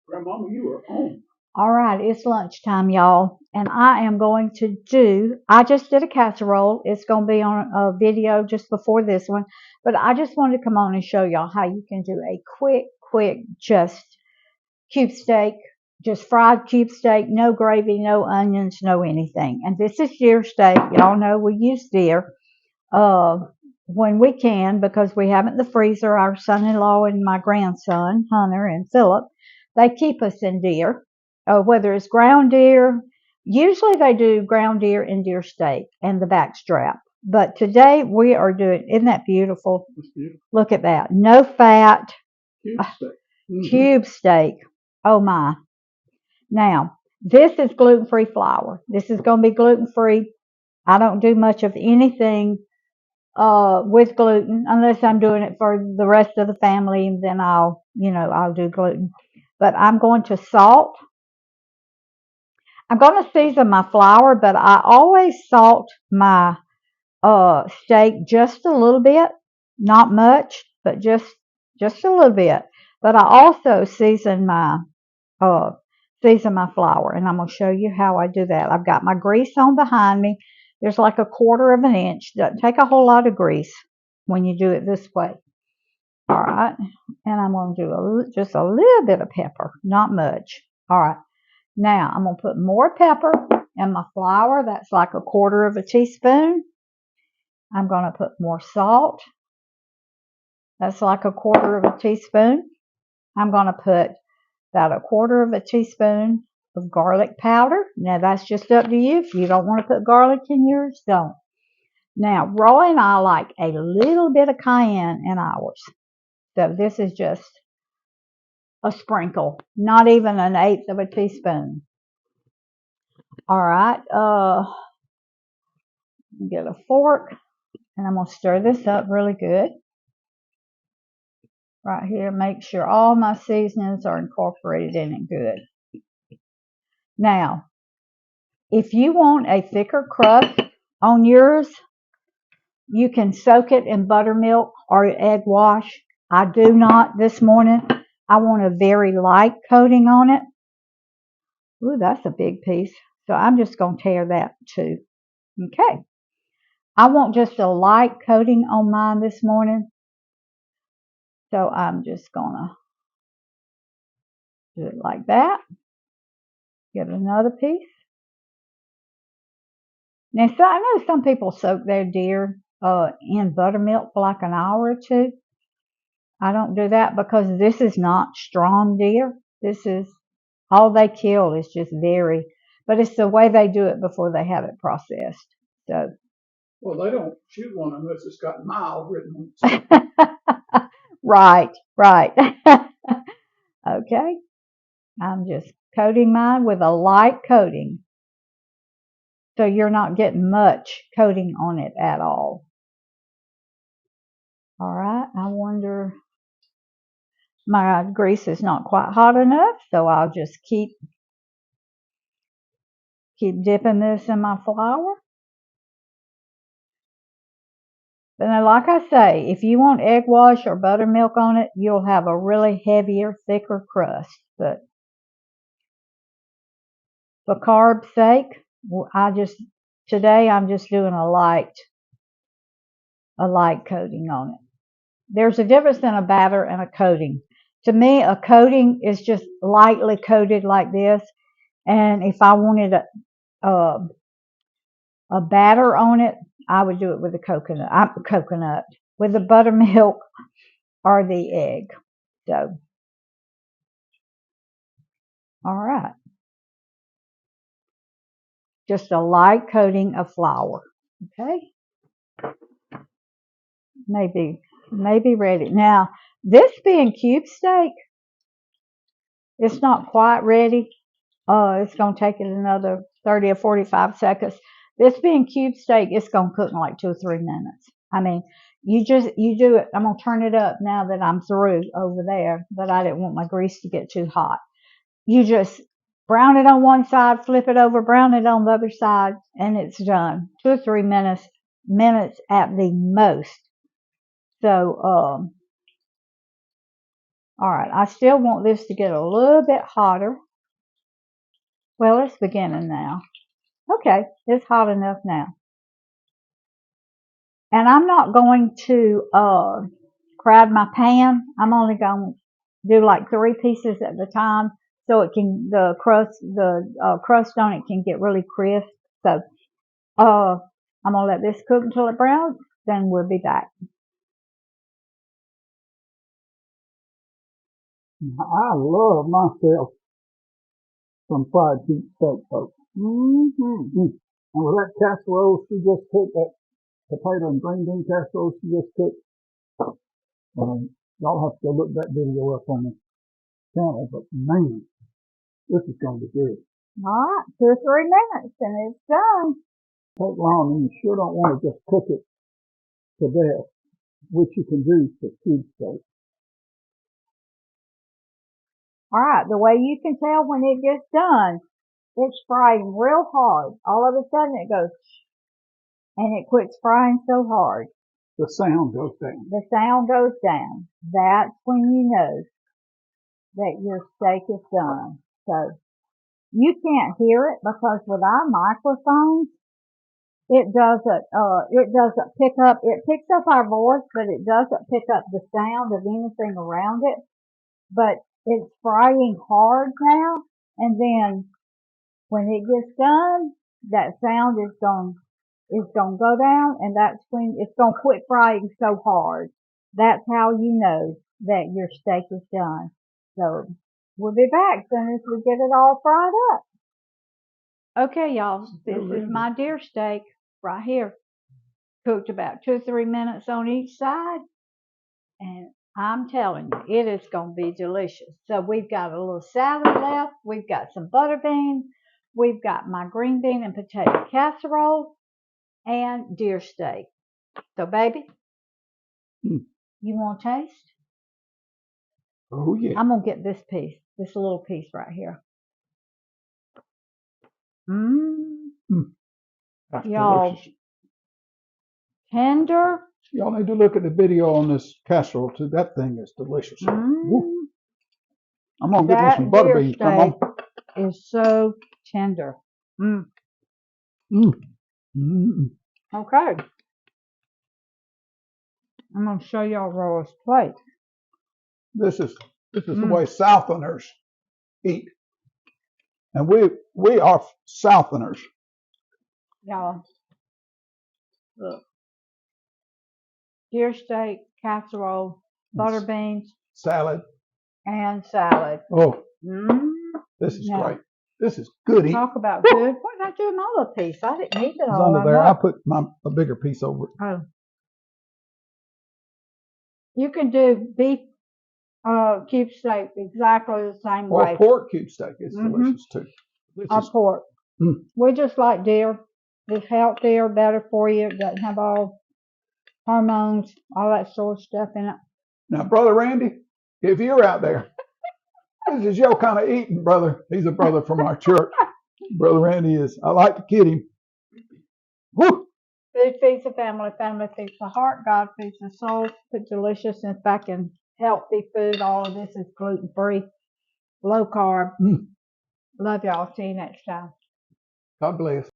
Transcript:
Grandmama, you are on. All right, it's lunchtime, y'all, and I am going to I just did a casserole. It's going to be on a video just before this one, but I just wanted to come on and show y'all how you can do a quick, just cube steak, just fried cube steak, no gravy, no onions, no anything. And this is deer steak. Y'all know we use deer uh, when we can because we have it in the freezer. Our son-in-law and my grandson, Hunter and Philip, they keep us in deer, whether it's ground deer. Usually they do ground deer and deer steak and the back strap. But today we are doing, isn't that beautiful? That's beautiful. Look at that. No fat, Cube steak. cube steak. Oh my. Now, this is gluten-free flour. This is going to be gluten-free. I don't do much of anything with gluten unless I'm doing it for the rest of the family, and then I'll do gluten. But I'm going to salt. I'm going to season my flour, but I always salt my steak just a little bit, not much, but just a little bit. But I also uh season my flour, and I'm going to show you how I do that. I've got my grease on behind me. There's like a quarter of an inch. Doesn't take a whole lot of grease when you do it this way. All right, and I'm going to do just a little bit of pepper, not much. All right, now I'm going to put more pepper in my flour. That's like a quarter of a teaspoon. I'm going to put more salt. That's like a quarter of a teaspoon. I'm going to put about a quarter of a teaspoon of garlic powder. Now that's just up to you. If you don't want to put garlic in yours, don't. Now Roy and I like a little bit of cayenne in ours. So this is just a sprinkle, not even an eighth of a teaspoon. All right, get a fork, and I'm gonna stir this up really good. Right here, make sure all my seasonings are incorporated in it good. Now, if you want a thicker crust on yours, you can soak it in buttermilk or egg wash. I do not this morning. I want a very light coating on it. Ooh, that's a big piece. So I'm just going to tear that too. Okay. I want just a light coating on mine this morning. So I'm just going to do it like that. Get another piece. Now, so I know some people soak their deer in buttermilk for like an hour or two. I don't do that because this is not strong deer. This is all they kill is just but it's the way they do it before they have it processed. So, Well, they don't shoot one unless it's got mild written on it. right. Okay, I'm just coating mine with a light coating. So you're not getting much coating on it at all. All right, I wonder, my grease is not quite hot enough, so I'll just keep dipping this in my flour. But now, like I say, if you want egg wash or buttermilk on it, you'll have a really heavier, thicker crust. But for carb's sake, today I'm just doing a light coating on it. There's a difference in a batter and a coating. To me, a coating is just lightly coated like this. And if I wanted a batter on it, I would do it with a coconut, with the buttermilk or the egg. So, all right. Just a light coating of flour. Okay. Maybe ready. Now, this being cube steak, it's not quite ready. It's going to take it another 30 or 45 seconds. This being cube steak, it's going to cook in like 2 or 3 minutes. I mean, you do it. I'm going to turn it up now that I'm through over there, but I didn't want my grease to get too hot. You just brown it on one side, flip it over, brown it on the other side, and it's done. 2 or 3 minutes at the most. So, All right, I still want this to get a little bit hotter. Well, it's beginning now. Okay, it's hot enough now. And I'm not going to crowd my pan. I'm only going to do like 3 pieces at a time so it can, the crust on it can get really crisp. So I'm going to let this cook until it browns, then we'll be back. I love myself some fried beef steak, folks. And with that casserole she just cooked, that potato and green bean casserole she just cooked, y'all have to go look that video up on the channel, but man, this is going to be good. All right, 2 or 3 minutes and it's done. Take long, and you sure don't want to just cook it to death, which you can do for cube steak. All right, the way you can tell when it gets done, it's frying real hard. All of a sudden it goes, and it quits frying so hard. The sound goes down. The sound goes down. That's when you know that your steak is done. So you can't hear it because with our microphones, it doesn't pick up, it picks up our voice, but it doesn't pick up the sound of anything around it. But it's frying hard now, and then when it gets done, that sound is going to go down, and that's when it's going to quit frying so hard. That's how you know that your steak is done. So we'll be back as soon as we get it all fried up. Okay, y'all, this is my deer steak right here. Cooked about 2 or 3 minutes on each side, and I'm telling you, it is going to be delicious. So we've got a little salad left. We've got some butter beans. We've got my green bean and potato casserole and deer steak. So, baby, you want to taste? Oh, yeah. I'm going to get this piece, this little piece right here. That's Y'all, delicious. tender. Y'all need to look at the video on this casserole too. That thing is delicious. I'm going to get me some butter beans. Come on. Is so tender. Okay. I'm going to show y'all Roy's plate. This is the way Southerners eat. And we are Southerners. Y'all, look. Deer steak, casserole, butter beans, salad, and salad. Oh, this is great. This is good eating. Talk about good. What did I do with my little piece? I didn't eat it all. It's under there. I put a bigger piece over it. Oh. You can do beef cube steak exactly the same way. Or pork cube steak. It's delicious too. Or pork. We just like deer. It's healthier, better for you. It doesn't have all hormones, all that sort of stuff in it. Now, Brother Randy, if you're out there, this is your kind of eating, brother. He's a brother from our church. Brother Randy is. I like to kid him. Woo! Food feeds the family. Family feeds the heart. God feeds the soul. Put deliciousness back in healthy food. All of this is gluten-free, low carb. Love y'all. See you next time. God bless.